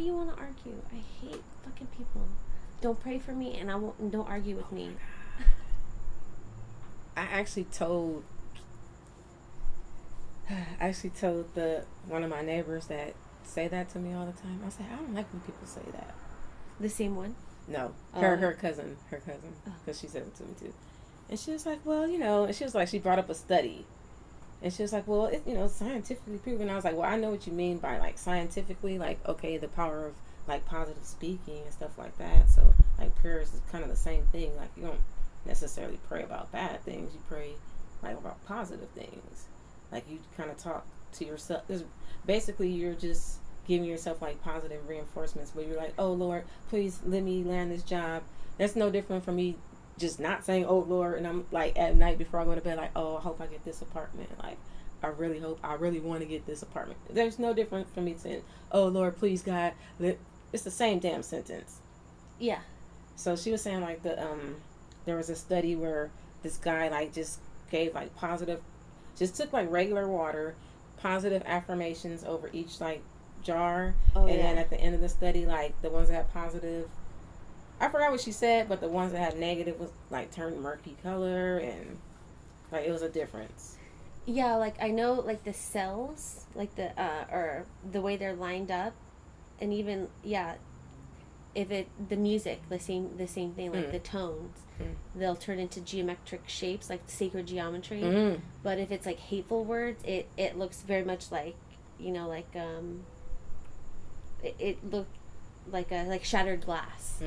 do you want to argue? I hate fucking people. Don't pray for me, and don't argue with me. I actually told one of my neighbors that say that to me all the time. I said, I don't like when people say that. The same one? No, her cousin, because she said it to me too. And she was like, well, and she was like, she brought up a study. And she was like, well, scientifically proven. I was like, well, I know what you mean by, like, scientifically, like, okay, the power of, like, positive speaking and stuff like that. So, like, prayers is kind of the same thing. Like, you don't necessarily pray about bad things. You pray, like, about positive things. Like, you kind of talk to yourself. Basically, you're just giving yourself, like, positive reinforcements where you're like, oh, Lord, please let me land this job. That's no different from me just not saying, oh, Lord, and I'm, like, at night before I go to bed, like, oh, I hope I get this apartment. Like, I really want to get this apartment. There's no different from me saying, oh, Lord, please, God. It's the same damn sentence. Yeah. So she was saying, like, there was a study where this guy, like, just gave, like, just took, like, regular water, positive affirmations over each, like, jar. Then at the end of the study, like, the ones that had positive, I forgot what she said, but the ones that had negative was, like, turned murky color, and, like, it was a difference. Yeah, like, I know, like, the cells, like, or the way they're lined up, and even, if the music, the same thing, like, the tones, they'll turn into geometric shapes, like sacred geometry, but if it's, like, hateful words, it looks very much like, it looked like shattered glass.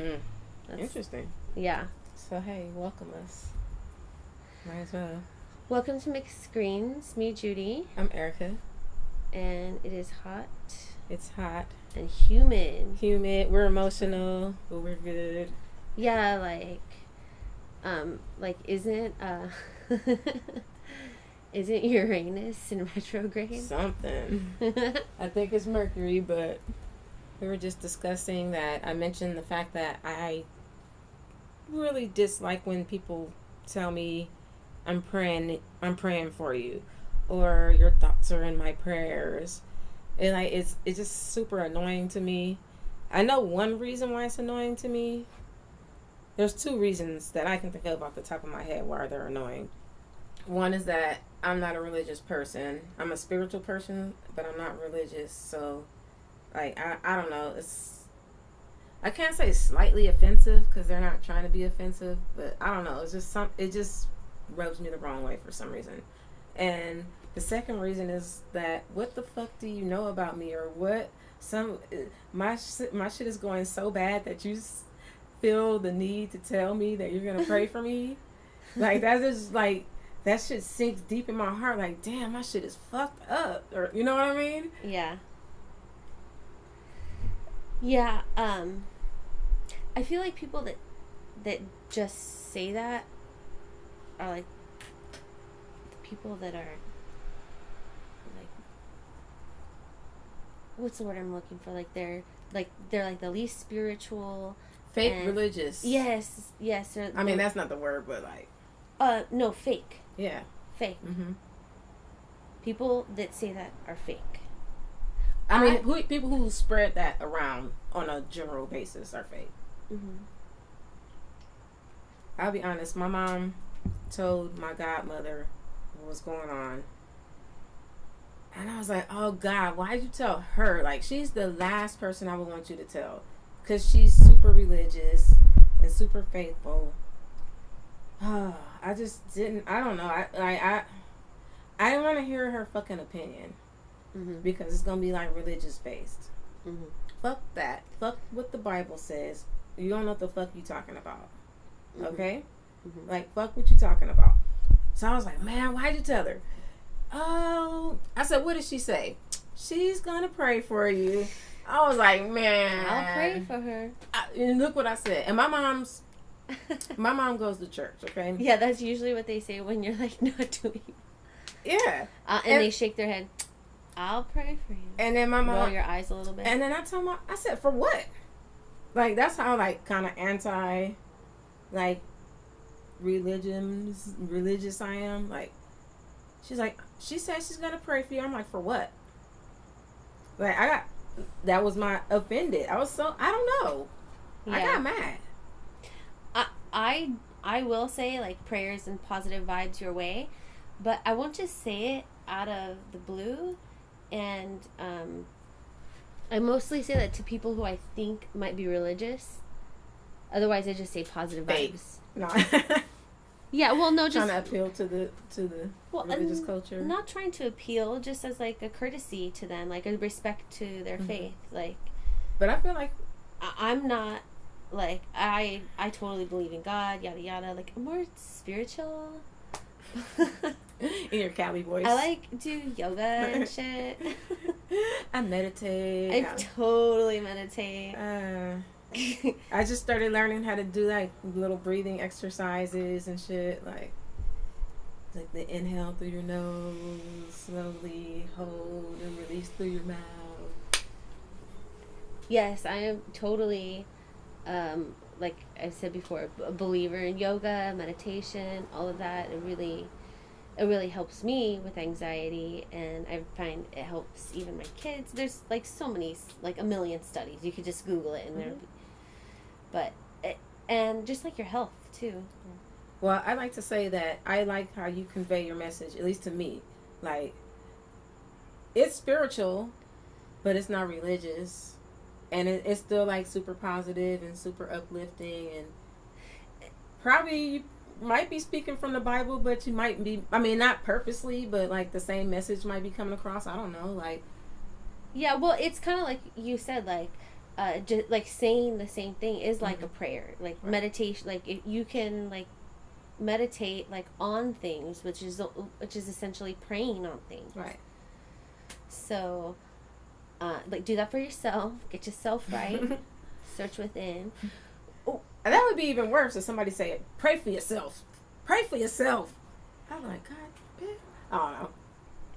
Interesting. Yeah. So, hey, welcome us. Might as well. Welcome to Mixed Screens. Me, Judy. I'm Erica. And it is hot. It's hot. And humid. We're emotional, but we're good. Yeah, isn't Uranus in retrograde? Something. I think it's Mercury, but we were just discussing that. I mentioned the fact that I really dislike when people tell me I'm praying for you, or your thoughts are in my prayers. And like it's just super annoying to me. I know one reason why it's annoying to me. There's two reasons that I can think of off the top of my head why they're annoying. One is that I'm not a religious person. I'm a spiritual person, but I'm not religious. So, like, I don't know. I can't say slightly offensive because they're not trying to be offensive, but I don't know. It's just it just rubs me the wrong way for some reason. And the second reason is that what the fuck do you know about me, or what? My shit is going so bad that you feel the need to tell me that you're gonna pray for me. Like, that's just like, that shit sinks deep in my heart. Like, damn, my shit is fucked up, or you know what I mean? Yeah. I feel like people that just say that are like the people that are like, what's the word I'm looking for? Like they're like the least spiritual, fake religious. Yes. I mean, that's not the word, but like. No, fake. Yeah. Fake. Mm-hmm. People that say that are fake. I mean, people who spread that around on a general basis are fake. Mm-hmm. I'll be honest. My mom told my godmother what was going on, and I was like, "Oh God, why'd you tell her? Like, she's the last person I would want you to tell, because she's super religious and super faithful." I just didn't. I don't know. I didn't want to hear her fucking opinion. Mm-hmm. Because it's gonna be like religious based. Mm-hmm. Fuck that. Fuck what the Bible says. You don't know what the fuck you talking about. Mm-hmm. Okay? Mm-hmm. Like, fuck what you talking about. So I was like, man, why'd you tell her? Oh, I said, what did she say? She's gonna pray for you. I was like, man, I'll pray for her. And look what I said. And my mom goes to church. Okay? Yeah, that's usually what they say when you're like not doing. Yeah. And they shake their head. I'll pray for you. And then my mom... Roll your eyes a little bit. And then I told I said, for what? Like, that's how, like, kind of anti, like, religious I am. Like, she's like, she said she's going to pray for you. I'm like, for what? Like, I got that was my offended. I don't know. Yeah. I got mad. I will say, like, prayers and positive vibes your way, but I won't just say it out of the blue. And I mostly say that to people who I think might be religious. Otherwise, I just say positive vibes. No. Yeah, well, no, just trying to appeal to the religious culture. Not trying to appeal, just as like a courtesy to them, like a respect to their faith. Like, but I feel like I'm not like I totally believe in God, yada yada. Like, I'm more spiritual. In your Cali voice. I like do yoga and shit. I meditate. I totally meditate. I just started learning how to do like little breathing exercises and shit, like the inhale through your nose, slowly hold and release through your mouth. Yes, I am totally, like I said before, a believer in yoga, meditation, all of that. It really helps me with anxiety, and I find it helps even my kids. There's like so many, like a million studies. You could just Google it and but and just like your health too. Well, I like to say that I like how you convey your message, at least to me. Like, it's spiritual, but it's not religious, and it's still like super positive and super uplifting, and probably you might be speaking from the Bible, but you might be, I mean, not purposely, but like the same message might be coming across. I don't know, like. Yeah, well, it's kind of like you said, like, just like saying the same thing is like a prayer, like meditation. Like, if you can like meditate like on things, which is essentially praying on things. Right. So, like, do that for yourself. Get yourself right. Search within. Oh, and that would be even worse if somebody said, "Pray for yourself. Pray for yourself." I'm like, God, bitch. I don't know.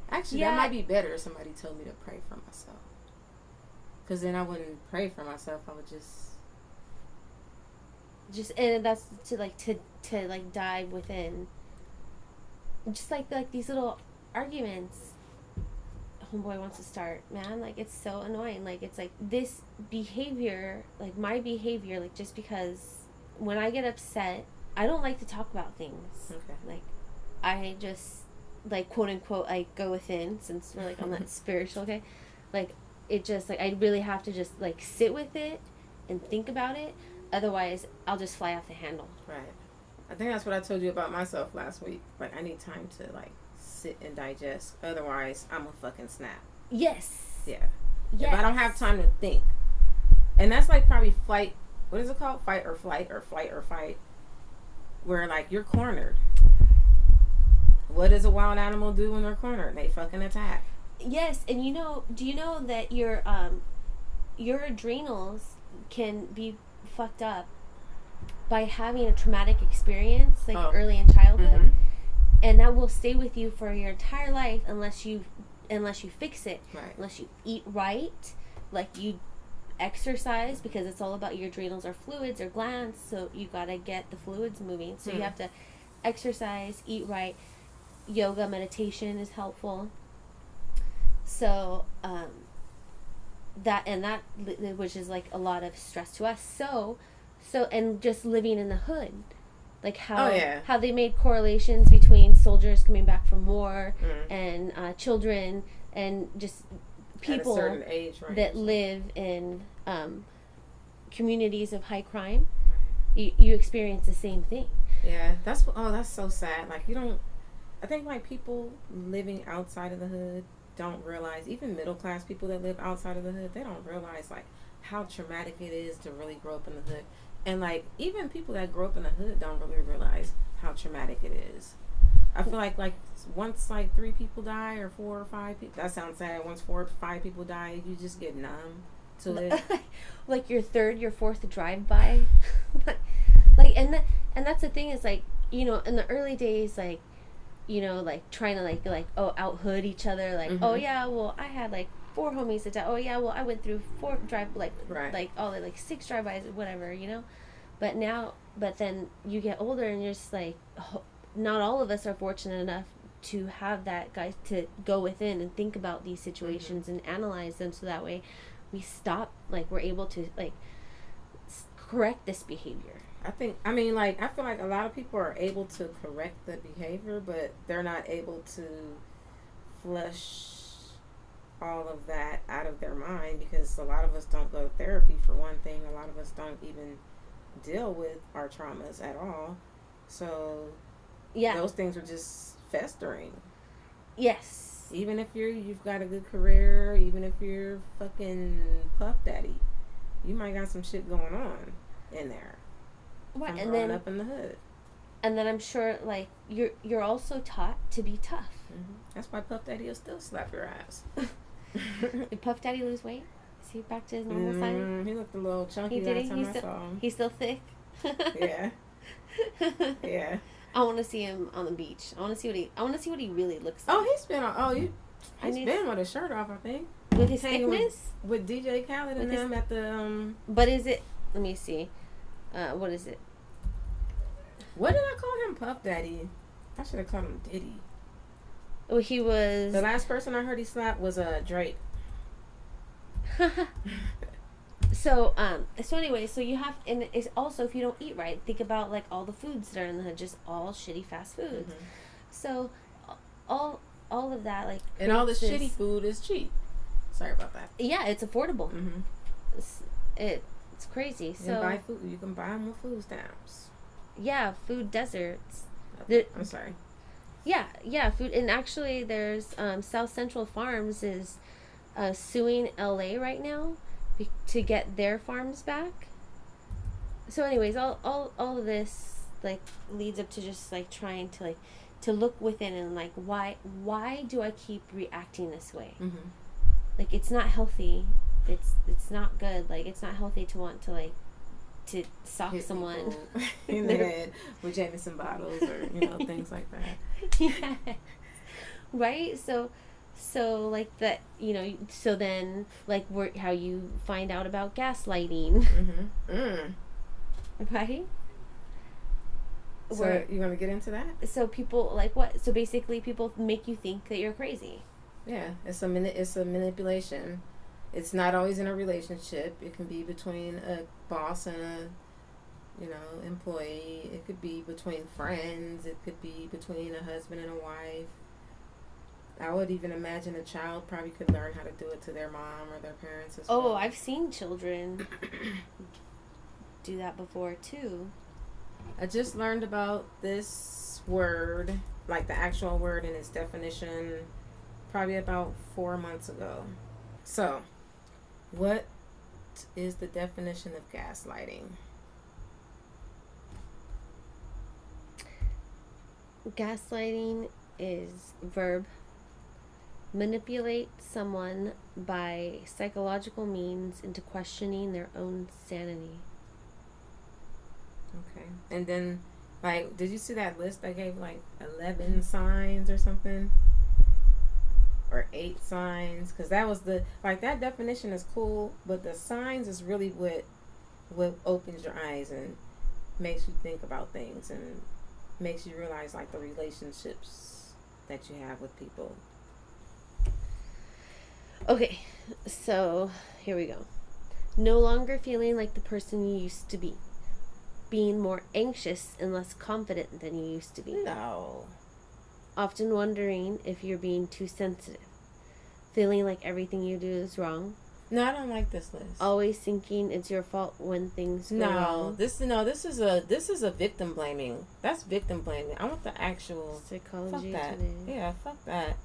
Actually, that might be better if somebody told me to pray for myself. Because then I wouldn't pray for myself. I would just, and that's to dive within. Just like these little arguments. Homeboy wants to start, man. Like, it's so annoying. Like, it's like this behavior, like my behavior, like, just because when I get upset, I don't like to talk about things. Okay. Like, I just, like, quote unquote, I go within, since we're like on that spiritual, okay? Like, it just, like, I really have to just, like, sit with it and think about it. Otherwise, I'll just fly off the handle. Right. I think that's what I told you about myself last week. Like, I need time to, like, sit and digest. Otherwise, I'm a fucking snap. Yes. Yeah. Yes. If I don't have time to think. And that's, like, probably flight. What is it called? Fight or flight, or flight or fight. Where, like, you're cornered. What does a wild animal do when they're cornered? They fucking attack. Yes, and do you know that your adrenals can be fucked up by having a traumatic experience, like early in childhood, and that will stay with you for your entire life unless you fix it, right. Unless you eat right, like you exercise, because it's all about your adrenals or fluids or glands, so you gotta get the fluids moving. So you have to exercise, eat right. Yoga, meditation is helpful. So, that which is like a lot of stress to us. So, and just living in the hood, like how they made correlations between soldiers coming back from war and children and just people at a certain age range that live in communities of high crime. You experience the same thing. Yeah, that's so sad. Like, I think like people living outside of the hood don't realize, even middle class people that live outside of the hood, they don't realize like how traumatic it is to really grow up in the hood. And like even people that grow up in the hood don't really realize how traumatic it is. I feel like once like 3 people die, or 4 or 5 people, that sounds sad. Once 4 or 5 people die, you just get numb to it. Like your 3rd, your 4th drive-by. Like, and that's the thing is, like, in the early days, like, like trying to like out hood each other, like, oh yeah, well I had like 4 homies that died. Oh yeah, well I went through 4 like all like 6 drive-bys or whatever, But then you get older and you're just like, not all of us are fortunate enough to have that guy to go within and think about these situations and analyze them, so that way we stop, like, we're able to, like, correct this behavior. I feel like a lot of people are able to correct the behavior, but they're not able to flush all of that out of their mind, because a lot of us don't go to therapy, for one thing. A lot of us don't even deal with our traumas at all. So those things are just festering. Yes. Even if you've got a good career, even if you're fucking Puff Daddy, you might got some shit going on in there. What? And then up in the hood. And then I'm sure, like, you're also taught to be tough. Mm-hmm. That's why Puff Daddy will still slap your ass. Did Puff Daddy lose weight? Is he back to his normal size? He looked a little chunky last time I saw him. He's still thick? Yeah. Yeah. I want to see him on the beach. I want to see what he really looks like. Oh, he's been with his shirt off, I think. With his thickness? With DJ Khaled and them at the But is it, let me see. What is it? What did I call him? Puff Daddy. I should have called him Diddy. Oh, he was... The last person I heard he slapped was Drake. So anyway, so you have, and it's also, if you don't eat right, think about, like, all the foods that are in the hood, just all shitty fast foods. Mm-hmm. So all of that, like, and all the shitty food is cheap. Sorry about that. Yeah, it's affordable. Mm-hmm. It's crazy. You can buy food. You can buy them with food stamps. Yeah, food deserts. I'm sorry. Yeah, food. And actually, there's South Central Farms is suing LA right now to get their farms back. So anyways, all of this, like, leads up to just, like, trying to, like, to look within and, like, why do I keep reacting this way? Mm-hmm. Like, it's not healthy. It's not good. Like, it's not healthy to want to, like, to sock someone in the head with Jameson bottles or, things like that. Yeah. Right? So like that, so then, like, how you find out about gaslighting. Mm-hmm. Right? So you want to get into that? So people, like, what? So basically people make you think that you're crazy. Yeah. It's a manipulation. It's not always in a relationship. It can be between a boss and a, employee. It could be between friends. It could be between a husband and a wife. I would even imagine a child probably could learn how to do it to their mom or their parents as well. Oh, I've seen children do that before too. I just learned about this word, like the actual word and its definition, probably about 4 months ago. So, what is the definition of gaslighting? Gaslighting is verb. Manipulate someone by psychological means into questioning their own sanity. Okay. And then, like, did you see that list I gave, like, 11 signs or something? Or 8 signs? Because that was that definition is cool, but the signs is really what opens your eyes and makes you think about things and makes you realize, like, the relationships that you have with people. Okay, so here we go. No longer feeling like the person you used to be. Being more anxious and less confident than you used to be. No. Often wondering if you're being too sensitive. Feeling like everything you do is wrong. No, I don't like this list. Always thinking it's your fault when things go wrong. This is a victim blaming. That's victim blaming. I want the actual psychology. Fuck that. Today. Yeah, fuck that.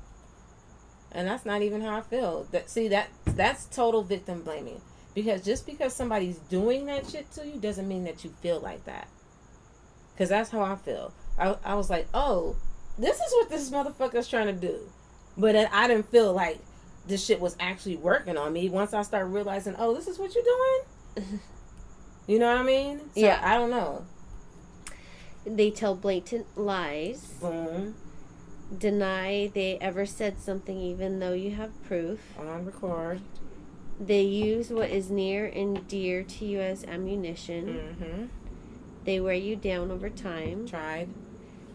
And that's not even how I feel. That's total victim blaming. Because just because somebody's doing that shit to you doesn't mean that you feel like that. Because that's how I feel. I was like, oh, this is what this motherfucker's trying to do. But I didn't feel like this shit was actually working on me once I started realizing, oh, this is what you're doing? You know what I mean? So, yeah. I don't know. They tell blatant lies. Boom. Deny they ever said something even though you have proof. On record. They use what is near and dear to you as ammunition. Mm-hmm. They wear you down over time. Tried.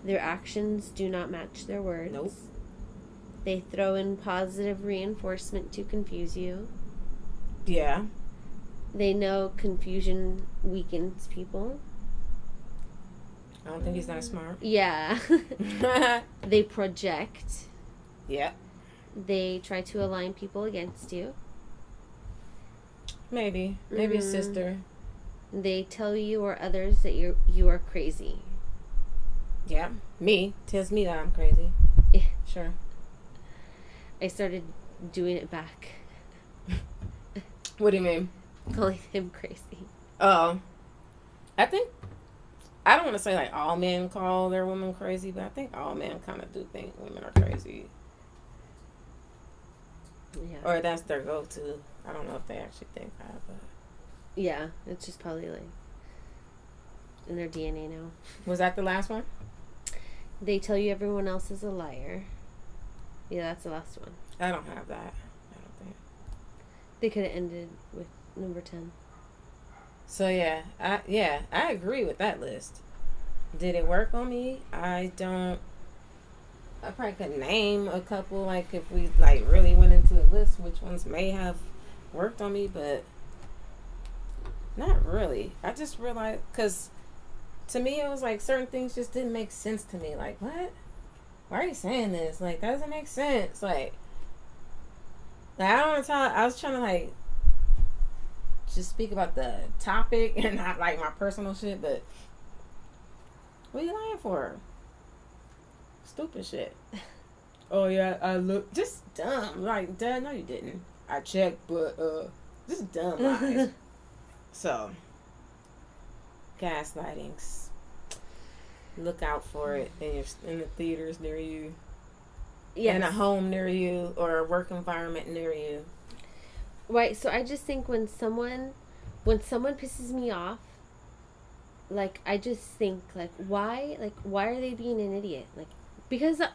Their actions do not match their words. Nope. They throw in positive reinforcement to confuse you. Yeah. They know confusion weakens people. I don't think he's that smart. Yeah. They project. Yeah. They try to align people against you. Maybe a sister. They tell you or others that you are crazy. Yeah. Me. Tells me that I'm crazy. Yeah. Sure. I started doing it back. What do you mean? Calling him crazy. Oh. I don't want to say like all men call their women crazy, but I think all men kind of do think women are crazy. Yeah. Or that's their go-to. I don't know if they actually think that, but... Yeah, it's just probably like in their DNA now. Was that the last one? They tell you everyone else is a liar. Yeah, that's the last one. I don't have that. I don't think. They could have ended with number 10. So I agree with that list. Did it work on me? I probably could name a couple, like if we like really went into the list, which ones may have worked on me, but not really. I just realized, because to me it was like certain things just didn't make sense to me. Like, what? Why are you saying this? Like, that doesn't make sense. Like I don't want to talk. I was trying to like just speak about the topic and not like my personal shit, but what are you lying for? Stupid shit. Oh yeah, I look just dumb. Like, duh, no you didn't. I checked, but just dumb lies. So, gaslighting. Look out for it in the theaters near you. Yes. In a home near you or a work environment near you. Right, so I just think when someone pisses me off, like, I just think, like, why are they being an idiot? Like, because I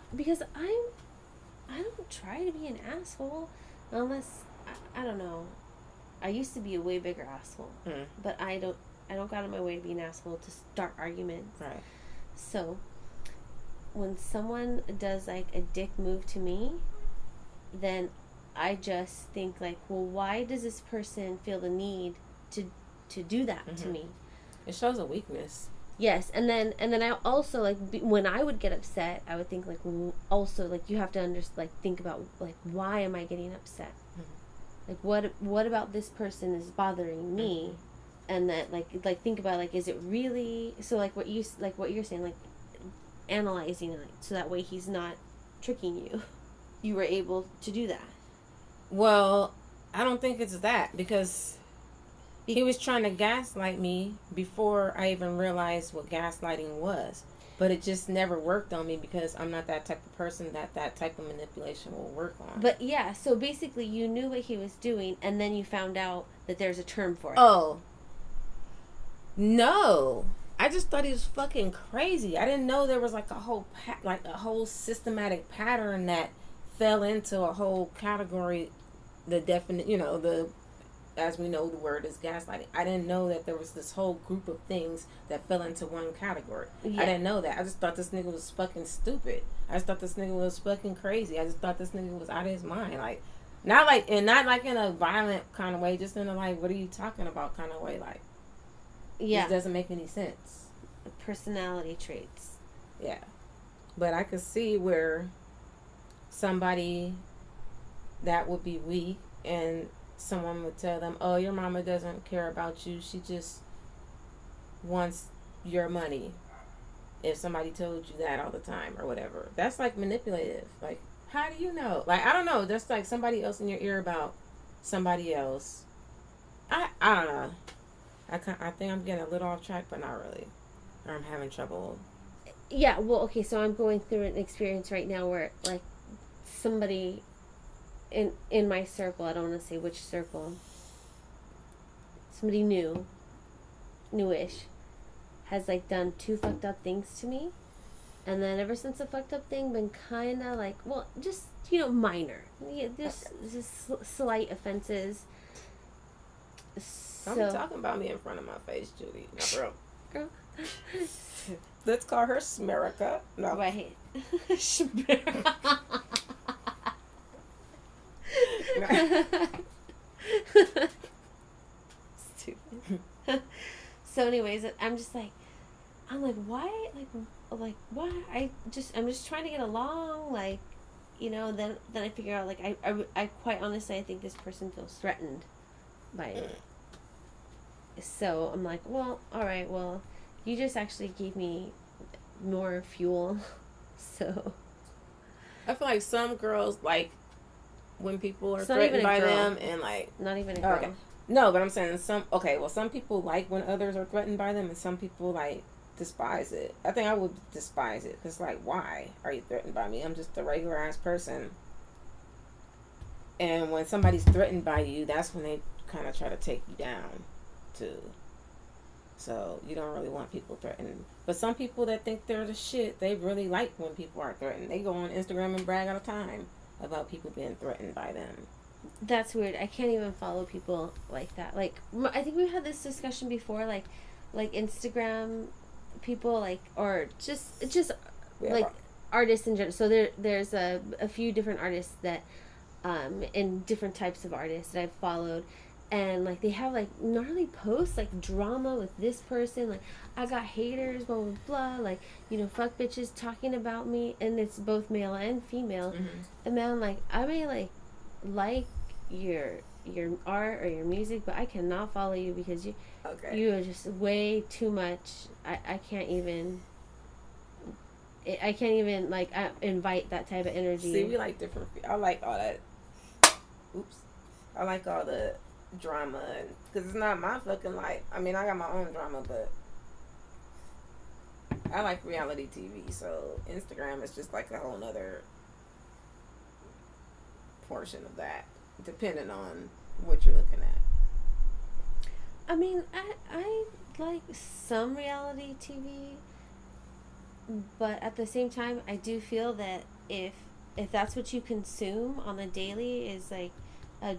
don't try to be an asshole unless, I don't know. I used to be a way bigger asshole, but I don't go out of my way to be an asshole to start arguments. Right. So, when someone does, like, a dick move to me, then I just think, like, well, why does this person feel the need to do that to me? It shows a weakness. Yes, and then I also, like, when I would get upset, I would think, like, also, like, you have to think about, like, why am I getting upset? Like, what about this person is bothering me? And that, like think about, like, is it really, so, like, what you're saying, like, analyzing it, so that way he's not tricking you. You were able to do that. Well, I don't think it's that, because he was trying to gaslight me before I even realized what gaslighting was. But it just never worked on me because I'm not that type of person that type of manipulation will work on. But yeah, so basically you knew what he was doing, and then you found out that there's a term for it. Oh. No. I just thought he was fucking crazy. I didn't know there was like a whole systematic pattern that fell into a whole category. The definite, as we know, the word is gaslighting. I didn't know that there was this whole group of things that fell into one category. Yeah. I didn't know that. I just thought this nigga was fucking stupid. I just thought this nigga was fucking crazy. I just thought this nigga was out of his mind. Like, not like in a violent kind of way, just in a like, what are you talking about kind of way. Like, yeah, this doesn't make any sense. Personality traits. Yeah. But I could see where somebody that would be weak and someone would tell them, oh, your mama doesn't care about you. She just wants your money. If somebody told you that all the time or whatever. That's like manipulative. Like, how do you know? Like, I don't know. That's like somebody else in your ear about somebody else. I don't know. I think I'm getting a little off track, but not really. Or I'm having trouble. Yeah, well, okay, so I'm going through an experience right now where, like, somebody in my circle, I don't want to say which circle, somebody newish, has, like, done 2 fucked up things to me. And then ever since the fucked up thing, been kind of like, well, just, minor. Yeah, just slight offenses. Don't be talking about me in front of my face, Judy. No, bro. Girl. Let's call her Smerica. No. Right. stupid. So anyways, I'm just like, why, like why? I'm just trying to get along, like, then I figure out, like, I quite honestly, I think this person feels threatened by it. So I'm like, well, all right, well, you just actually gave me more fuel. So I feel like some girls, like, when people are threatened by them, and, like, not even a girl. Okay. No, but I'm saying some people like when others are threatened by them, and some people, like, despise it. I think I would despise it, because, like, why are you threatened by me? I'm just a regular ass person. And when somebody's threatened by you, that's when they kind of try to take you down too. So you don't really want people threatened. But some people that think they're the shit, they really like when people are threatened. They go on Instagram and brag all the time about people being threatened by them. That's weird. I can't even follow people like that. Like, I think we've had this discussion before, like Instagram people, like, or just like artists in general. So there's a few different artists that and different types of artists that I've followed, and, like, they have, like, gnarly posts, like, drama with this person, like, I got haters, blah blah blah, like, fuck bitches talking about me, and it's both male and female. Mm-hmm. And man, like, I may like your art or your music, but I cannot follow you because you are just way too much. I can't even like invite that type of energy. See, we like different. I like all that. Oops. I like all the drama, because it's not my fucking life. I mean, I got my own drama, but I like reality TV. So Instagram is just like a whole nother portion of that, depending on what you're looking at. I mean, I like some reality TV, but at the same time, I do feel that if that's what you consume on the daily is, like,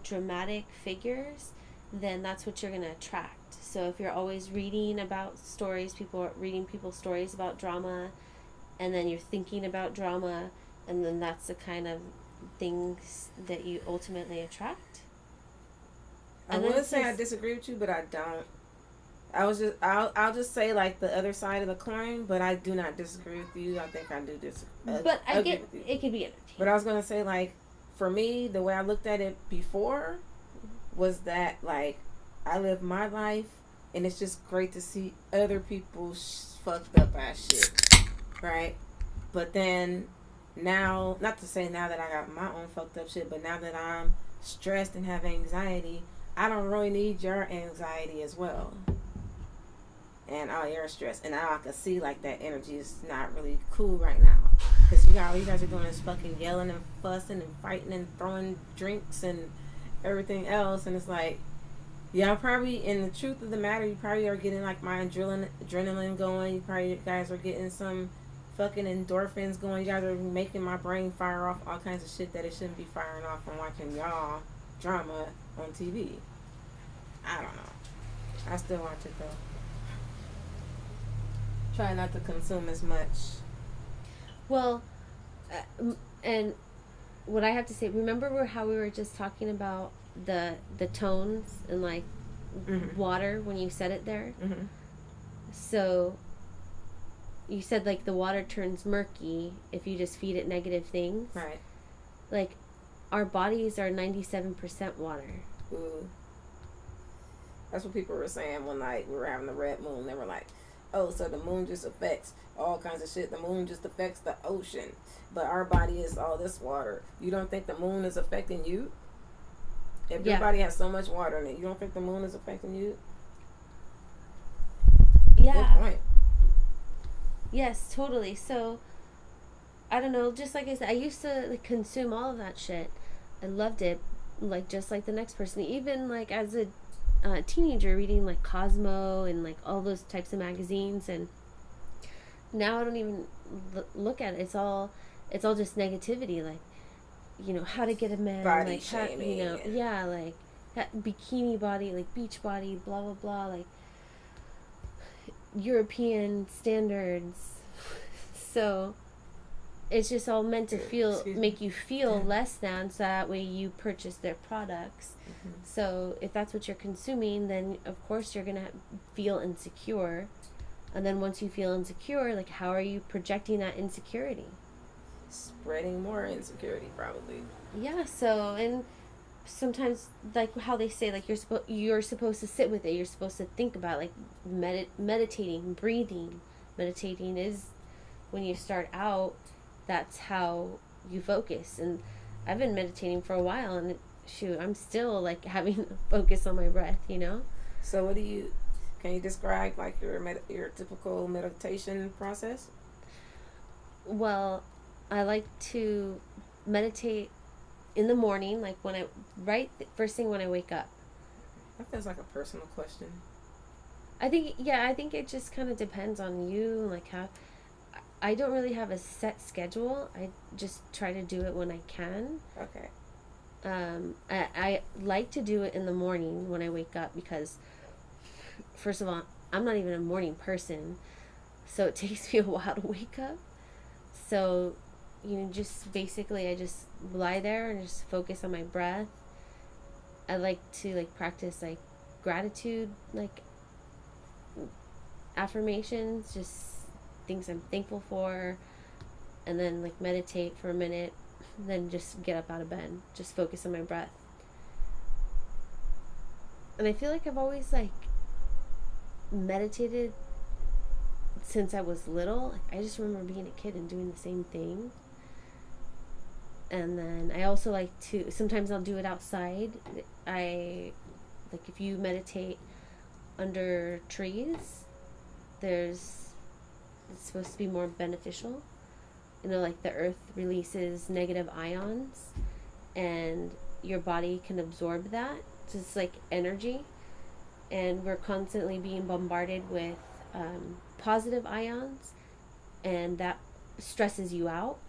dramatic figures, then that's what you're going to attract. So if you're always reading about stories, people are reading people's stories about drama, and then you're thinking about drama, and then that's the kind of things that you ultimately attract. I wouldn't say I disagree with you, but I don't. I'll just say, like, the other side of the coin, but I do not disagree with you. I think I do disagree. But I get it could be entertaining. But I was gonna say, like, for me, the way I looked at it before was that, like, I live my life, and it's just great to see other people's fucked up ass shit, right? But then now, not to say now that I got my own fucked up shit, but now that I'm stressed and have anxiety, I don't really need your anxiety as well. And all your stress. And now I can see, like, that energy is not really cool right now. Because all you guys are doing is fucking yelling and fussing and fighting and throwing drinks and everything else. And it's like, yeah, probably, in the truth of the matter, you probably are getting, like, my adrenaline going. You guys are getting some fucking endorphins going. You guys are making my brain fire off all kinds of shit that it shouldn't be firing off from watching y'all drama on TV. I don't know. I still watch it, though. Try not to consume as much. Well, and what I have to say, remember how we were just talking about the tones and, like, mm-hmm. water when you said it there? Mm-hmm. So you said, like, the water turns murky if you just feed it negative things. Right. Like, our bodies are 97% water. Ooh. That's what people were saying when, like, we were having the red moon. They were like, oh, so the moon just affects all kinds of shit. The moon just affects the ocean. But our body is all this water. You don't think the moon is affecting you? If your body has so much water in it, you don't think the moon is affecting you? Yeah. Good point. Yes, totally. So, I don't know, just like I said, I used to, like, consume all of that shit. I loved it, like, just like the next person. Even, like, as a teenager, reading, like, Cosmo and, like, all those types of magazines, and now I don't even look at it. It's all just negativity, like, how to get a man, body like, shaming. like bikini body, like, beach body, blah blah blah, like European standards. So it's just all meant to make you feel less than, so that way you purchase their products. So if that's what you're consuming, then of course you're gonna feel insecure, and then once you feel insecure, like, how are you projecting that insecurity? Spreading more insecurity, probably. Yeah. So, and sometimes, like how they say, like, you're supposed to sit with it, you're supposed to think about, like, meditating, breathing. Meditating is, when you start out, that's how you focus. And I've been meditating for a while, and shoot, I'm still, like, having focus on my breath, you know? So can you describe, like, your typical meditation process? Well, I like to meditate in the morning, like first thing when I wake up. That feels like a personal question. I think it just kind of depends on you, like how. I don't really have a set schedule. I just try to do it when I can. Okay. I like to do it in the morning when I wake up, because, first of all, I'm not even a morning person, so it takes me a while to wake up. So, just basically, I just lie there and just focus on my breath. I like to, like, practice, like, gratitude, like, affirmations, just things I'm thankful for, and then, like, meditate for a minute, then just get up out of bed, just focus on my breath. And I feel like I've always, like, meditated since I was little. Like, I just remember being a kid and doing the same thing. And then I also like to, sometimes I'll do it outside. If you meditate under trees, it's supposed to be more beneficial. Like, the earth releases negative ions, and your body can absorb that. So it's like energy, and we're constantly being bombarded with positive ions, and that stresses you out.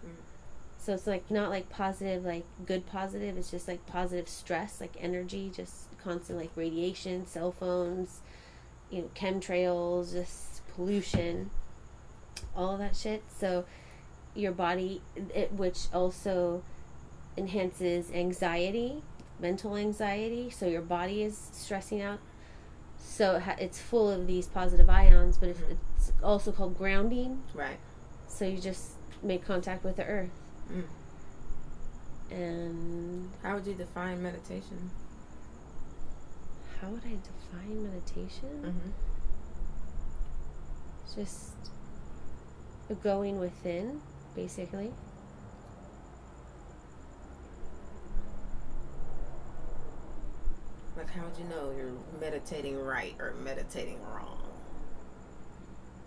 So it's, like, not like positive, like good positive. It's just like positive stress, like energy, just constant, like, radiation, cell phones, chemtrails, just pollution, all of that shit. So your body, which also enhances anxiety, mental anxiety. So your body is stressing out. So it's full of these positive ions, but it's also called grounding. Right. So you just make contact with the earth. And how would you define meditation? How would I define meditation? Just going within, basically. Like, how would you know you're meditating right or meditating wrong?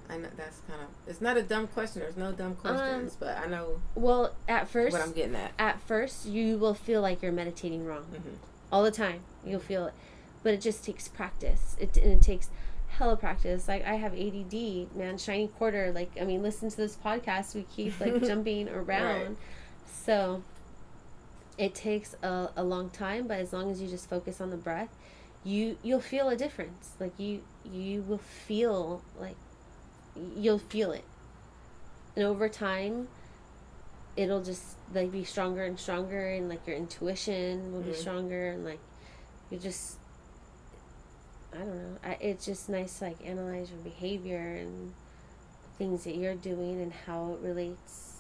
I know that's kind of, it's not a dumb question. There's no dumb questions, but I know. Well, at first, what I'm getting at. At first, you will feel like you're meditating wrong, all the time. You'll feel it, but it just takes practice. It takes hella practice. Like, I have ADD, man, shiny quarter. Like, I mean, listen to this podcast. We keep, like, jumping around, right. So it takes a long time. But as long as you just focus on the breath, you'll feel a difference. Like, you will feel like. You'll feel it, and over time it'll just, like, be stronger and stronger, and, like, your intuition will be stronger, and, like, you just, I don't know, it's just nice to, like, analyze your behavior and things that you're doing and how it relates.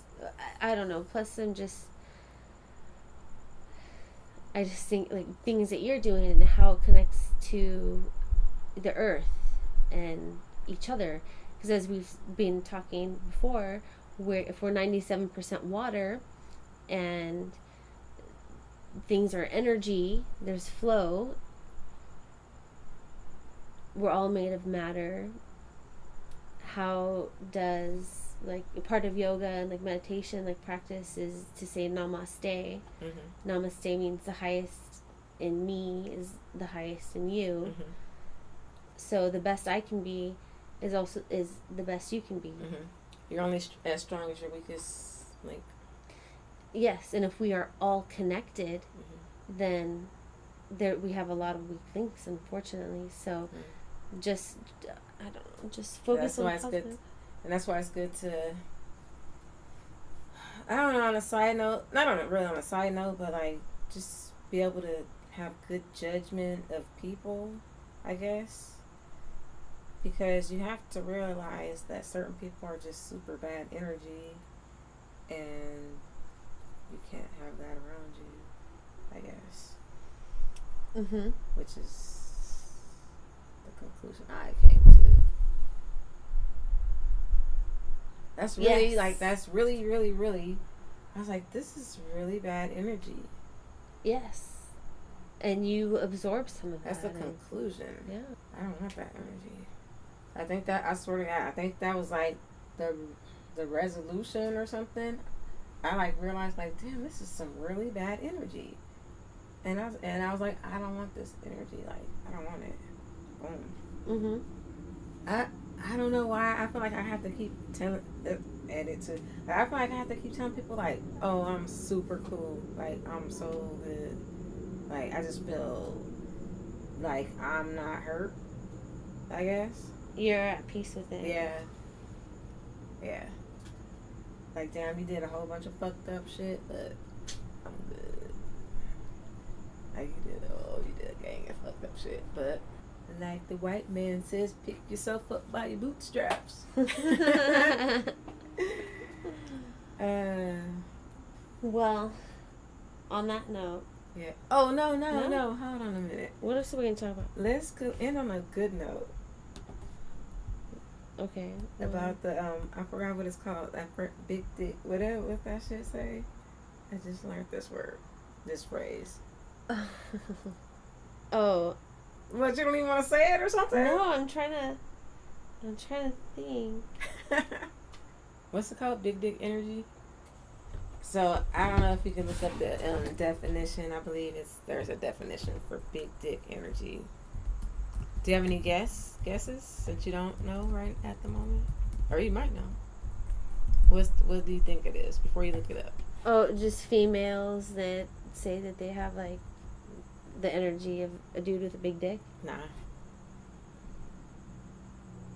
I don't know, plus I just think, like, things that you're doing and how it connects to the earth and each other. Because as we've been talking before, if we're 97% water and things are energy, there's flow, we're all made of matter. How does, like, part of yoga and, like, meditation, like, practice is to say namaste. Namaste means the highest in me is the highest in you. So the best I can be is the best you can be. You're only as strong as your weakest link. Yes, and if we are all connected, then we have a lot of weak links, unfortunately. So just, I don't know, just focus on positive. And that's why it's good to I don't know, on a side note, not on really on a side note, but like just be able to have good judgment of people, I guess. Because you have to realize that certain people are just super bad energy, and you can't have that around you, I guess. Mm-hmm. Which is the conclusion I came to. That's really, that's really, really, really, I was like, this is really bad energy. Yes. And you absorb some of that. That's the conclusion. Yeah. I don't want that energy. I think that, I swear to God, I think that was like the resolution or something. I like realized like, damn, this is some really bad energy. And I was like, I don't want this energy. Like, I don't want it. Boom. Mm-hmm. I don't know why. I feel like I have to keep telling, I feel like I have to keep telling people like, oh, I'm super cool. Like, I'm so good. Like, I just feel like I'm not hurt, I guess. You're at peace with it. Yeah. Yeah. Like, damn, you did a whole bunch of fucked up shit, but I'm good. Like, you did a gang of fucked up shit, but like the white man says, pick yourself up by your bootstraps. Well, on that note. Yeah. Oh, no. Hold on a minute. What else are we going to talk about? Let's end on a good note. Okay. About the, I forgot what it's called. That big dick. Whatever, what that shit say? I just learned this word. This phrase. Oh. What, you don't even want to say it or something? No, I'm trying to think. What's it called? Big dick energy? So, I don't know if you can look up the definition. I believe there's a definition for big dick energy. Do you have any guesses since you don't know right at the moment? Or you might know. What do you think it is before you look it up? Oh, just females that say that they have like the energy of a dude with a big dick? Nah.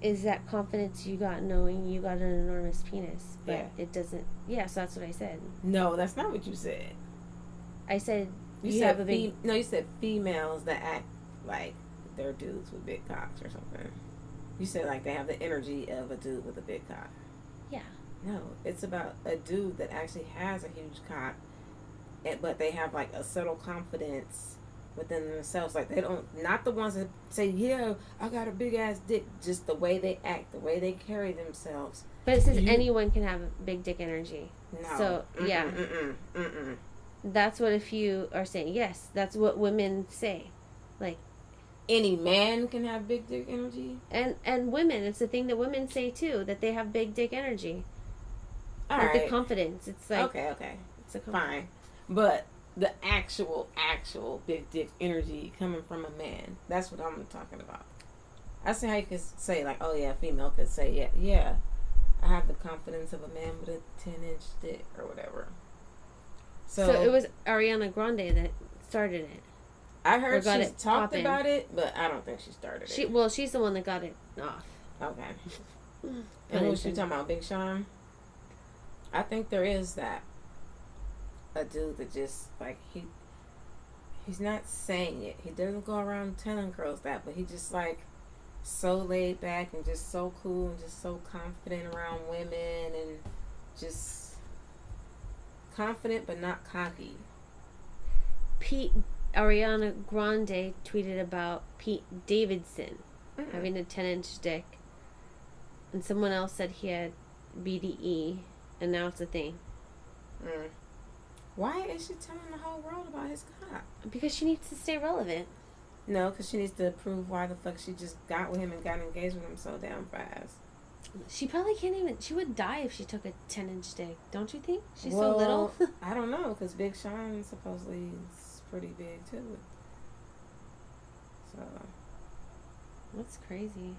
Is that confidence you got knowing you got an enormous penis? But yeah. It doesn't. Yeah, so that's what I said. No, that's not what you said. I said you said have a big... No, you said females that act like they're dudes with big cocks or something. You said like they have the energy of a dude with a big cock. Yeah. No, it's about a dude that actually has a huge cock, but they have like a subtle confidence within themselves. Like they don't, not the ones that say, yeah, I got a big ass dick. Just the way they act, the way they carry themselves. But it says anyone can have big dick energy. No. So, yeah. That's what a few are saying. Yes, that's what women say. Like, any man can have big dick energy? And women. It's the thing that women say, too, that they have big dick energy. All like right. The confidence. It's like... Okay. It's fine. But the actual big dick energy coming from a man, that's what I'm talking about. I see how you could say, like, oh, yeah, a female could say, yeah, I have the confidence of a man with a 10-inch dick or whatever. So it was Ariana Grande that started it. I heard she's talked about it, but I don't think she started it. Well, she's the one that got it off. Okay. And who was she talking about? Big Sean? I think there is that. A dude that just, like, he's not saying it. He doesn't go around telling girls that, but he just, like, so laid back and just so cool and just so confident around women and just confident but not cocky. Ariana Grande tweeted about Pete Davidson having a 10-inch dick, and someone else said he had BDE, and now it's a thing. Why is she telling the whole world about his cock? Because she needs to stay relevant. No, because she needs to prove why the fuck she just got with him and got engaged with him so damn fast. She probably can't even... She would die if she took a 10-inch dick. Don't you think? She's so little. I don't know, because Big Sean supposedly is pretty big, too. So... That's crazy.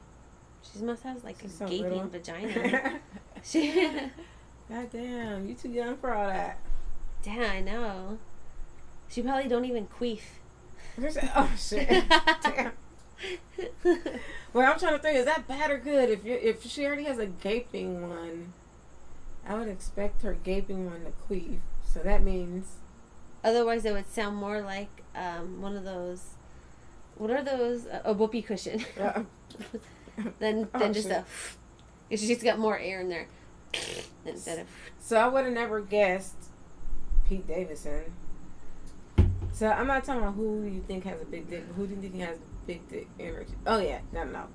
She must have, like, a so gaping little. Vagina. God damn, you too young for all that. Damn, I know. She probably don't even queef. Oh, shit. Damn. Well, I'm trying to think, is that bad or good? If she already has a gaping one, I would expect her gaping one to queef. So that means... Otherwise, it would sound more like one of those... What are those? A whoopee cushion. Then just a... She's got more air in there. Instead of... So I would have never guessed Pete Davidson. So I'm not talking about who you think has a big dick, but who do you think has big dick energy? Oh yeah, no.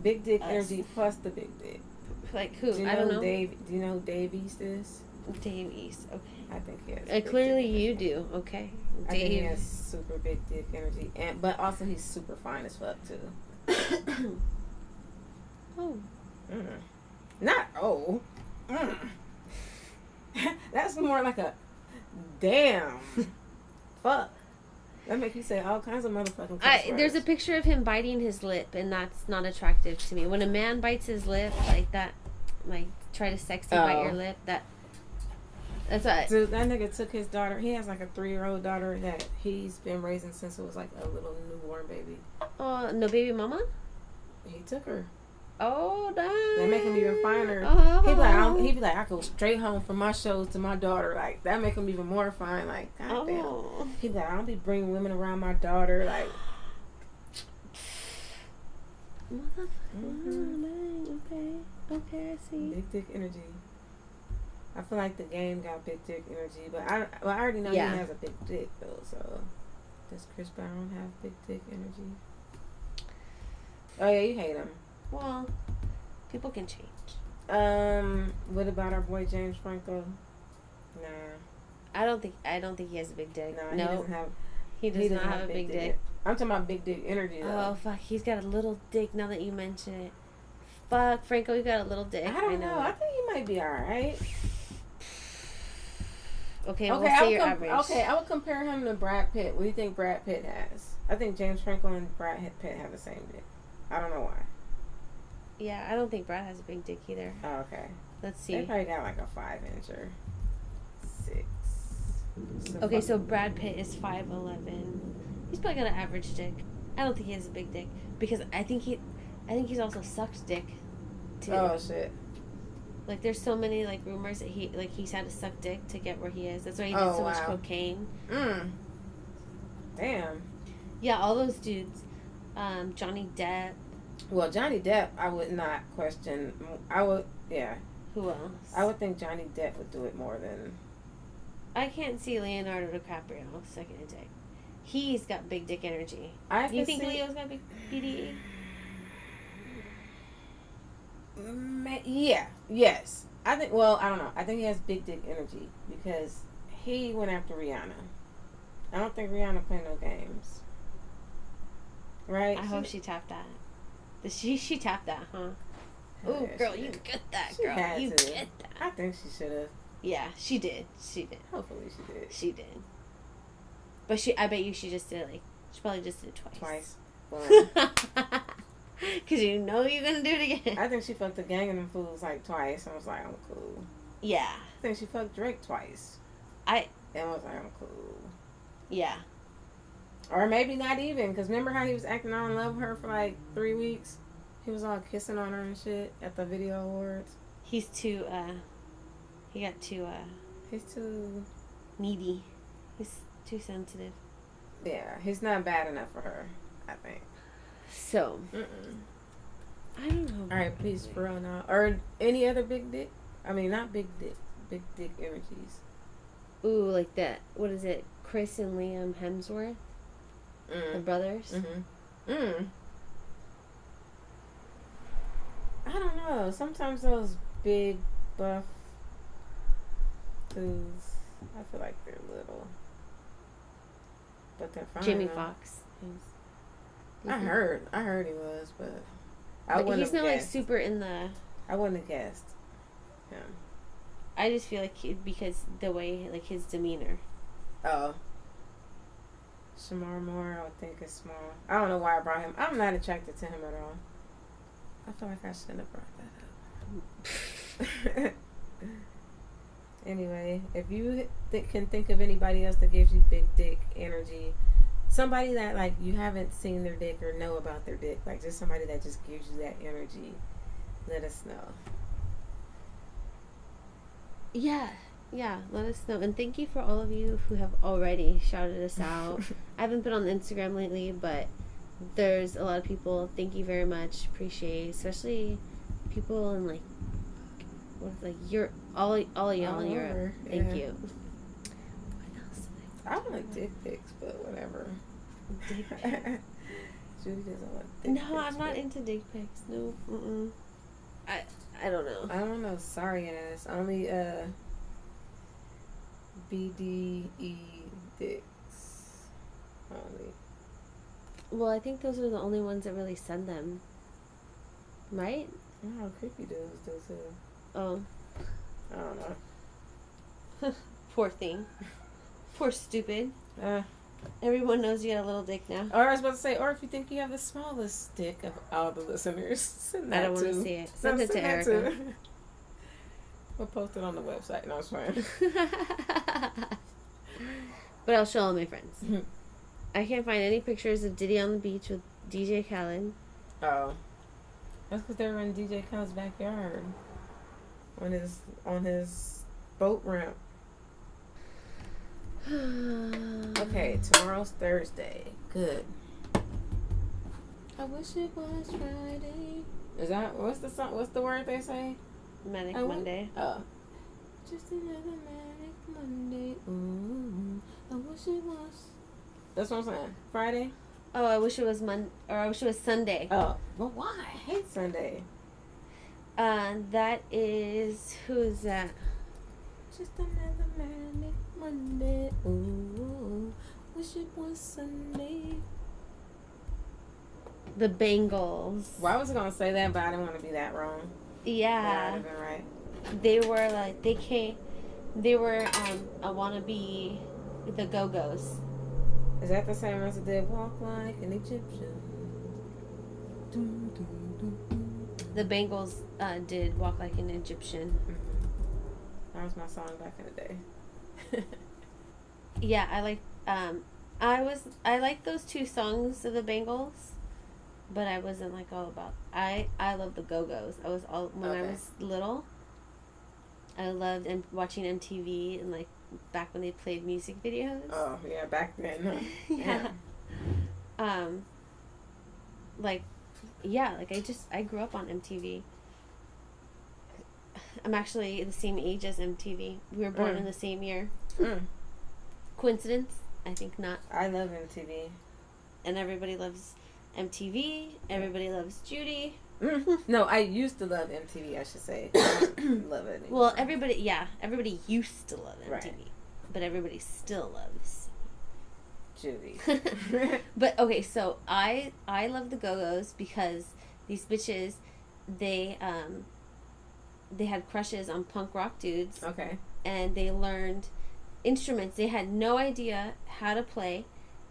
Big dick energy plus the big dick. Like who? Do you know I don't know. Do you know who Dave East is? Dave East, okay. I think he has. Clearly you do, okay. I think he has super big dick energy, but also he's super fine as fuck too. Oh. Not oh. That's more like a damn. Fuck. That make you say all kinds of motherfucking cuss words. There's a picture of him biting his lip, and that's not attractive to me. When a man bites his lip like that, like try to sexy bite your lip, that's what. Dude, that nigga took his daughter. He has like a 3-year-old daughter that he's been raising since it was like a little newborn baby. Oh, no baby mama? He took her. Oh, damn. That make him even finer. Oh. He be like, I go straight home from my shows to my daughter. Like, that make him even more fine. Like, goddamn. Oh. He be like, I don't be bringing women around my daughter. Like, Okay, I see. big dick energy. I feel like the game got big dick energy, but I already know he has a big dick though. So, does Chris Brown have big dick energy? Oh yeah, you hate him. Well, people can change. What about our boy James Franco? Nah. I don't think he has a big dick. No, he does not have a big dick. I'm talking about big dick energy though. Oh fuck, he's got a little dick now that you mention it. Fuck, Franco, you got a little dick. I don't know. I think he might be alright. Okay, we'll say your average. Okay, I would compare him to Brad Pitt. What do you think Brad Pitt has? I think James Franco and Brad Pitt have the same dick. I don't know why. Yeah, I don't think Brad has a big dick either. Oh, okay. Let's see. They probably got like a 5-inch or 6. Okay, so Brad Pitt is 5'11". He's probably got an average dick. I don't think he has a big dick because I think he's also sucked dick too. Oh shit. Like there's so many like rumors that he's had to suck dick to get where he is. That's why he did so much cocaine. Damn. Yeah, all those dudes. Johnny Depp. Well, Johnny Depp, I would not question. I would, yeah. Who else? I would think Johnny Depp would do it more than. I can't see Leonardo DiCaprio sucking a dick. He's got big dick energy. You think Leo's got big BDE? Yeah. Yes. I think. Well, I don't know. I think he has big dick energy because he went after Rihanna. I don't think Rihanna played no games. Right? I hope she tapped that. She tapped that, huh? Ooh, girl, you get that, girl. You get that. I think she should have. Yeah, she did. She did. Hopefully she did. She did. But I bet you she just did it she probably just did it twice. Because you know you're going to do it again. I think she fucked the gang of them fools like twice. I was like, I'm cool. Yeah. I think she fucked Drake twice. And I was like, I'm cool. Yeah. Or maybe not even. Because remember how he was acting all in love with her for like 3 weeks? He was all kissing on her and shit at the video awards. He's too, he got too, he's too needy. He's too sensitive. Yeah, he's not bad enough for her, I think. So, I don't know. All right, please, for real now. Or any other big dick? I mean, not big dick energies. Ooh, like that. What is it? Chris and Liam Hemsworth? The brothers? I don't know. Sometimes those big, buff dudes, I feel like they're little. But they're fine. Jamie Foxx. I heard he was, but I wouldn't he's not guessed. like super in the. I wouldn't have guessed him. I just feel like because the way like his demeanor. Oh. Shamar Moore, I would think is small. I don't know why I brought him. I'm not attracted to him at all. I feel like I shouldn't have brought that up. Anyway, if you can think of anybody else that gives you big dick energy, somebody that like you haven't seen their dick or know about their dick, like just somebody that just gives you that energy, let us know. Yeah, let us know. And thank you for all of you who have already shouted us out. I haven't been on Instagram lately, but there's a lot of people. Thank you very much. Appreciate, especially people in like, you're all y'all in Europe. Thank you. What else? I don't like dick pics, but whatever. Dick pics. Judy doesn't like dick pics. No, I'm not into dick pics. No. I don't know. I don't know. Sorry, ass. Only BDE dicks. Only. Well, I think those are the only ones that really send them. Right? I don't know how creepy dudes do too. Oh. I don't know. Poor thing. Poor stupid. Everyone knows you got a little dick now. Or I was about to say, or if you think you have the smallest dick of all the listeners, send that I don't want to see it. Send it to Erica. We'll post it on the website. No, it's fine. But I'll show all my friends. I can't find any pictures of Diddy on the beach with DJ Khaled. Oh. That's because they were in DJ Khaled's backyard. On his boat ramp. Okay, tomorrow's Thursday. Good. I wish it was Friday. Is that what's the song? What's the word they say? Manic Monday. Oh. Just another manic Monday. Ooh, I wish it was. That's what I'm saying. Friday. Oh, I wish it was I wish it was Sunday. Oh, but why? I hate Sunday. That is, who is that? Just another manic Monday. Ooh, wish it was Sunday. The Bangles. Well, I was gonna say that, but I didn't want to be that wrong. Yeah. That would have been right. They were like, they were, I Wanna Be the Go-Go's. Is that the same as it did Walk Like an Egyptian? The Bangles did Walk Like an Egyptian. Mm-hmm. That was my song back in the day. Yeah, I like those two songs of the Bangles, but I wasn't like all about. I love the Go-Go's. I was when I was little. I loved watching MTV and like back when they played music videos. Oh yeah, back then. Huh? Yeah. I grew up on MTV. I'm actually the same age as MTV. We were born in the same year. Coincidence? I think not. I love MTV. And everybody loves MTV. Everybody loves Judy. No, I used to love MTV, I should say. I don't love it anymore. Well, everybody used to love MTV. Right. But everybody still loves Judy. But okay, so I love the Go-Go's because these bitches, they had crushes on punk rock dudes. Okay. And they learned instruments. They had no idea how to play.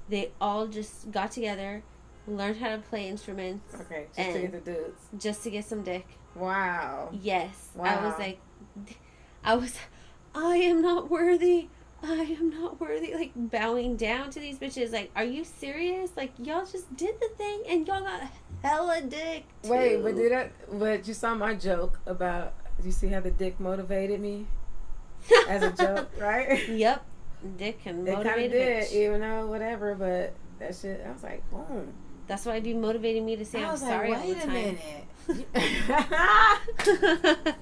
They all just got together, learned how to play instruments. Okay, just to get the dudes. Just to get some dick. Wow. Yes. Wow. I am not worthy. I am not worthy. Like, bowing down to these bitches. Like, are you serious? Like, y'all just did the thing and y'all got hella dick, too. Wait, but you saw my joke about, you see how the dick motivated me? As a joke, right? Yep. Dick can motivate it kind of did, bitch. even though whatever, but that shit, I was like, boom. That's why it'd be motivating me to say I'm sorry all the time. Wait a minute.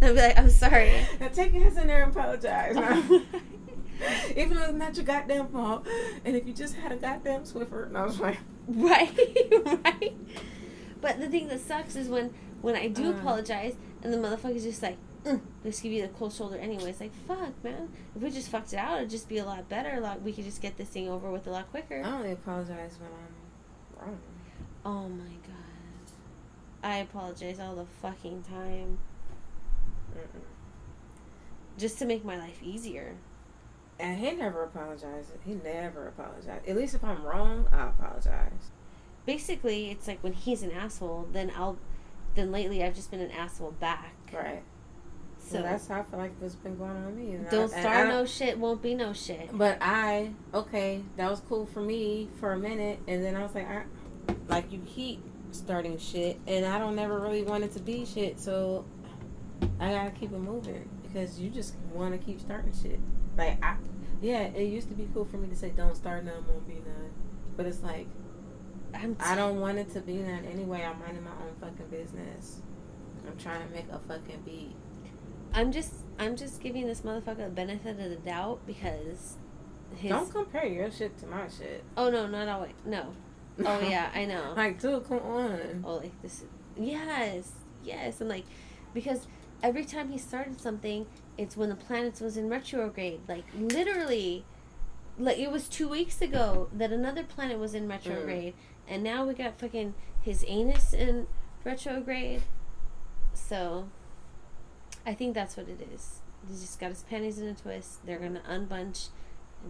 I'd be like, I'm sorry. Now take your hands in there and apologize. Even though it's not your goddamn fault. And if you just had a goddamn Swiffer, and I was like, right. But the thing that sucks is when I do apologize and the motherfucker's just like, just give you the cold shoulder anyways. Like, fuck, man. If we just fucked it out, it'd just be a lot better. We could just get this thing over with a lot quicker. I only apologize when I'm wrong. Oh my god. I apologize all the fucking time. Just to make my life easier. And he never apologized. He never apologized. At least if I'm wrong, I'll apologize. Basically, it's like when he's an asshole, then lately I've just been an asshole back. Right. So that's how I feel like it's been going on with me. Don't start no shit, won't be no shit. But that was cool for me for a minute, and then I was like, you keep starting shit, and I don't never really want it to be shit, so I gotta keep it moving because you just want to keep starting shit. Like, it used to be cool for me to say, don't start none, won't be none. But it's like, I don't want it to be none anyway. I'm minding my own fucking business. I'm trying to make a fucking beat. I'm just giving this motherfucker the benefit of the doubt because don't compare your shit to my shit. Oh, no, not always. No. Oh, yeah, I know. Like, dude, come on. Oh, like, this. Yes. And, like, because every time he started something, it's when the planets was in retrograde. Like, literally, like, it was 2 weeks ago that another planet was in retrograde. And now we got fucking his anus in retrograde. So, I think that's what it is. He just got his panties in a twist. They're going to unbunch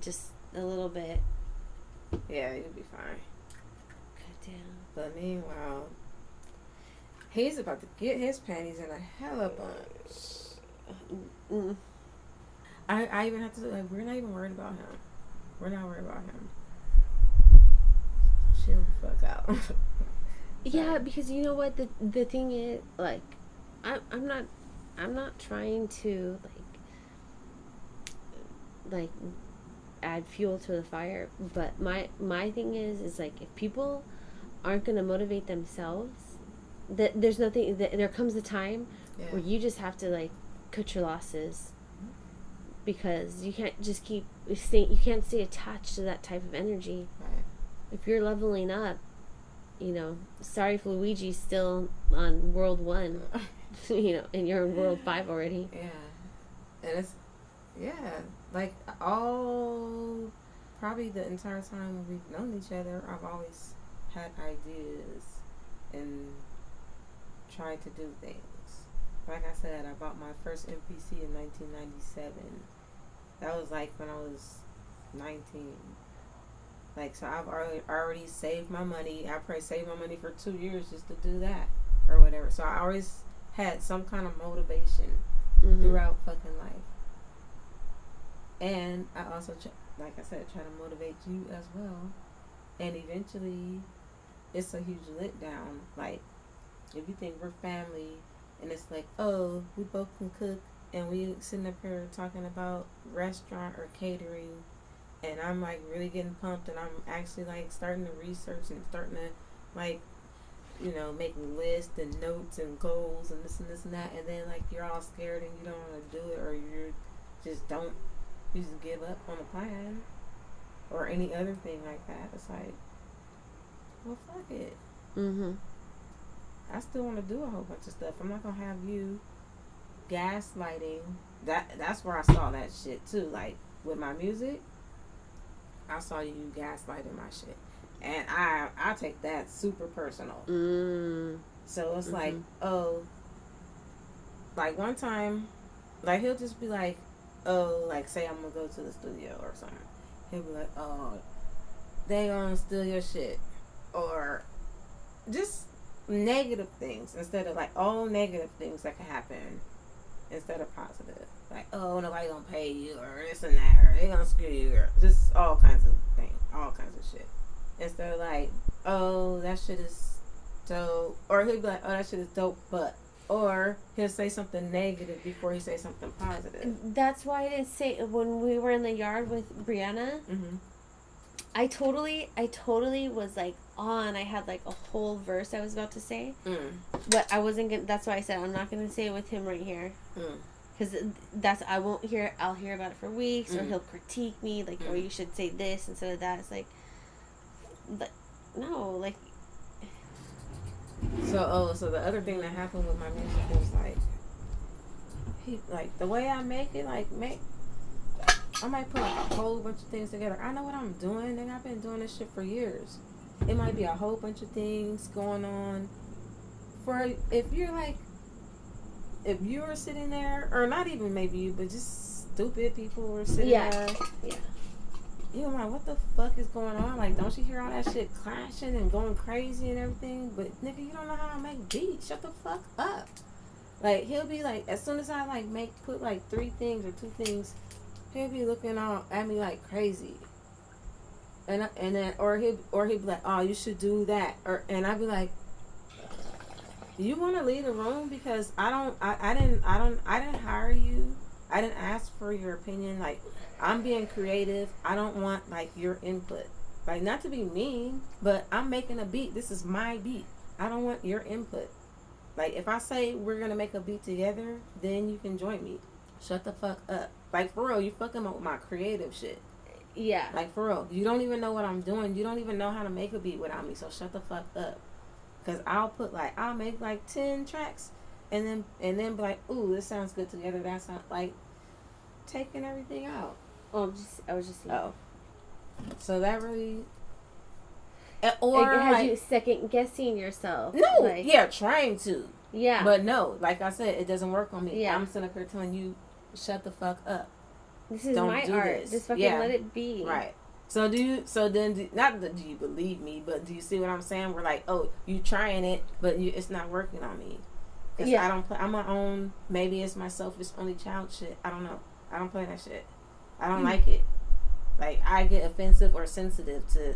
just a little bit. Yeah, you'll be fine. Goddamn. But meanwhile, he's about to get his panties in a hella bunch. I even have to, like, we're not even worried about him. We're not worried about him. Chill the fuck out. Yeah, because you know what the thing is, like, I'm not trying to like add fuel to the fire, but my thing is like, if people aren't gonna motivate themselves, that there's nothing. There comes a time where you just have to, like, cut your losses, because you can't just you can't stay attached to that type of energy. Right. If you're leveling up, you know, sorry if Luigi's still on World 1, you know, and you're in World 5 already. Yeah. And it's, like, probably the entire time we've known each other, I've always had ideas and tried to do things. Like I said, I bought my first MPC in 1997. That was, like, when I was 19. Like, so I've already saved my money. I probably saved my money for 2 years just to do that or whatever. So I always had some kind of motivation throughout fucking life. And I also, like I said, try to motivate you as well. And eventually, it's a huge letdown. Like, if you think we're family, and it's like, oh, we both can cook, and we sitting up here talking about restaurant or catering, and I'm, like, really getting pumped, and I'm actually, like, starting to research and starting to, like, you know, make lists and notes and goals and this and that, and then, like, you're all scared and you don't want to do it, or you just give up on the plan or any other thing like that. It's like, well, fuck it. I still want to do a whole bunch of stuff. I'm not gonna have you gaslighting. That's where I saw that shit too. Like, with my music, I saw you gaslighting my shit, and I take that super personal. So it's like, oh, like, one time, like, he'll just be like, oh, like, say I'm gonna go to the studio or something. He'll be like, oh, they gonna steal your shit, or just negative things instead of, like, all negative things that can happen instead of positive. Like, oh, nobody gonna pay you, or this and that, or they gonna screw you, or just all kinds of things, all kinds of shit. Instead of, like, oh, that shit is dope, or he'll be like, oh, that shit is dope, but, or he'll say something negative before he says something positive. That's why I didn't say, when we were in the yard with Brianna, I totally was, like, on. I had, like, a whole verse I was about to say, but I wasn't gonna. That's why I said I'm not gonna say it with him right here, because I'll hear about it for weeks, or he'll critique me, like, oh, you should say this instead of that. It's like no, like. So the other thing that happened with my music was, like, the way I make it, like, I might put, like, a whole bunch of things together. I know what I'm doing, and I've been doing this shit for years. It might be a whole bunch of things going on. If you're sitting there, or not even maybe you, but just stupid people who are sitting there. Yeah. You're like, what the fuck is going on? Like, don't you hear all that shit clashing and going crazy and everything? But, nigga, you don't know how to make beats. Shut the fuck up. Like, he'll be like, as soon as I, like, put, like, 3 things or 2 things, he'll be looking all at me like crazy. And then, or he'll be like, oh, you should do that. And I'd be like, you want to leave the room? Because I didn't hire you I didn't ask for your opinion. Like, I'm being creative. I don't want, like, your input. Like, not to be mean, but I'm making a beat. This is my beat. I don't want your input. Like, if I say we're going to make a beat together, then you can join me. Shut the fuck up. Like, for real, you fucking up with my creative shit. Yeah. Like, for real. You don't even know what I'm doing. You don't even know how to make a beat without me. So shut the fuck up. Because I'll make, like, 10 tracks. And then be like, ooh, this sounds good together. That sounds like taking everything out. Oh, I was just. Oh. So that really. Or it has like, you second guessing yourself. No, like, yeah, trying to. Yeah. But no, like I said, it doesn't work on me. Yeah. I'm sitting up here telling you, shut the fuck up. This is Don't my do art. this. Just fucking let it be. Right. So not that do you believe me, but do you see what I'm saying? We're like, oh, you trying it, but it's not working on me. Because I don't play. I'm my own. Maybe it's my selfish only child shit. I don't know. I don't play that shit. I don't like it. Like, I get offensive or sensitive to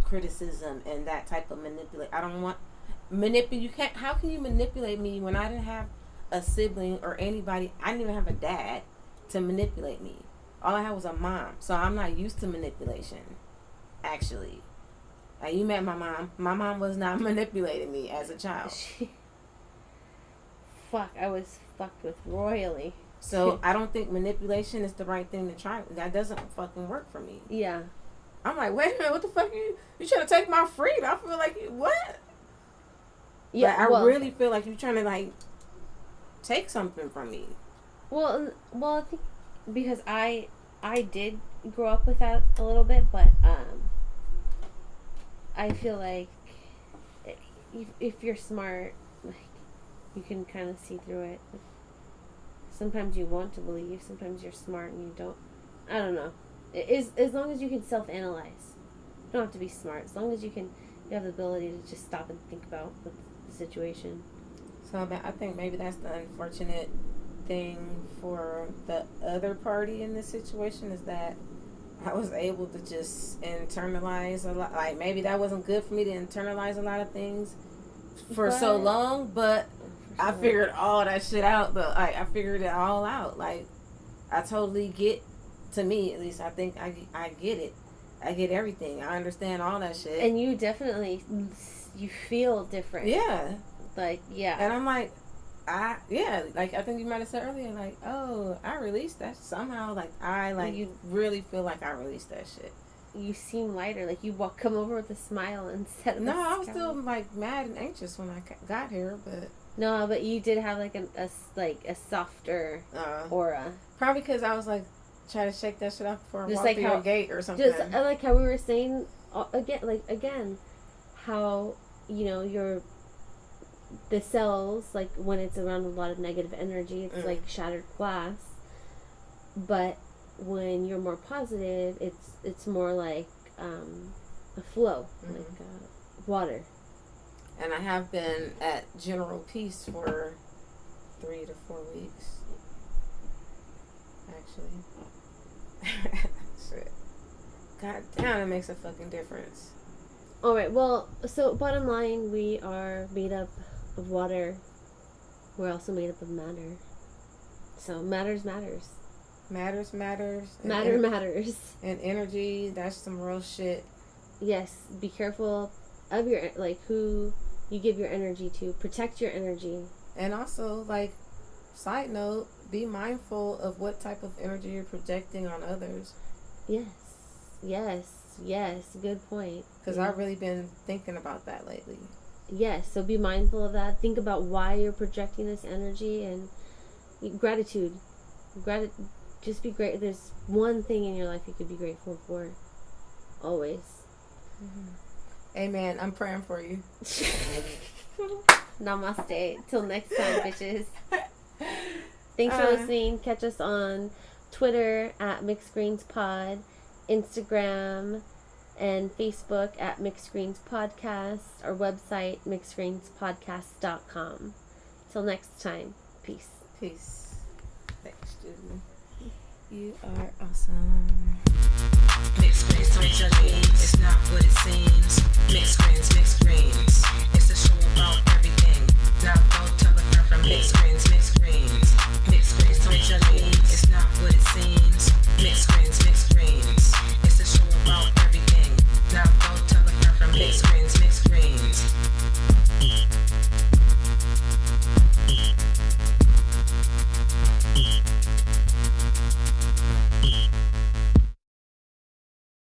criticism and that type of manipulate. I don't want you can't. How can you manipulate me when I didn't have a sibling or anybody? I didn't even have a dad to manipulate me. All I had was a mom, so I'm not used to manipulation. Actually, you met my mom. My mom was not manipulating me as a child. Fuck, I was fucked with royally. So I don't think manipulation is the right thing to try. That doesn't fucking work for me. Yeah. I'm like, wait a minute, what the fuck you trying to take my freedom? I feel like what? Yeah, I really feel like you're trying to like take something from me. Well, I think because I did grow up with that a little bit, but I feel like if you're smart, like, you can kind of see through it. Sometimes you want to believe, sometimes you're smart and you don't. I don't know. As long as you can self-analyze. You don't have to be smart. As long as you have the ability to just stop and think about the situation. So I think maybe that's the unfortunate thing for the other party in this situation, is that I was able to just internalize a lot. Like, maybe that wasn't good for me to internalize a lot of things for so long, but I figured all that shit out. But I figured it all out. Like, I totally get. To me, at least, I think I get it. I get everything. I understand all that shit. And you definitely, you feel different. Yeah. Like, yeah. And I'm like, like, I think you might have said earlier, like, oh, I released that somehow. Like, you really feel like I released that shit. You seem lighter. Like, you come over with a smile instead of No, I was still, like, mad and anxious when I got here, but... No, but you did have, like, a softer aura. Probably because I was, like, trying to shake that shit off before I walked through your gate or something. Just like how we were saying, again, how, the cells, like, when it's around a lot of negative energy, it's like shattered glass. But when you're more positive, it's more like a flow, like water. And I have been at general peace for 3 to 4 weeks. Actually. Shit. God damn, it makes a fucking difference. Alright, well, so bottom line, we are made up of water. We're also made up of matter. So matters. Matters. Matters. And energy, that's some real shit. Yes, be careful of who you give your energy to. Protect your energy. And also, like, side note, be mindful of what type of energy you're projecting on others. Yes. Good point. Because I've really been thinking about that lately. Yes, so be mindful of that. Think about why you're projecting this energy, and gratitude. Just be great. There's one thing in your life you could be grateful for. Always. Mm-hmm. Amen. I'm praying for you. Namaste. Till next time, bitches. Thanks for listening. Catch us on Twitter at Mixed Greens Pod, Instagram and Facebook at Mixed Greens Podcast, our website, mixedgreenspodcast.com. Till next time. Peace. Thanks, Judy. You are awesome. Mixed Greens, don't judge me.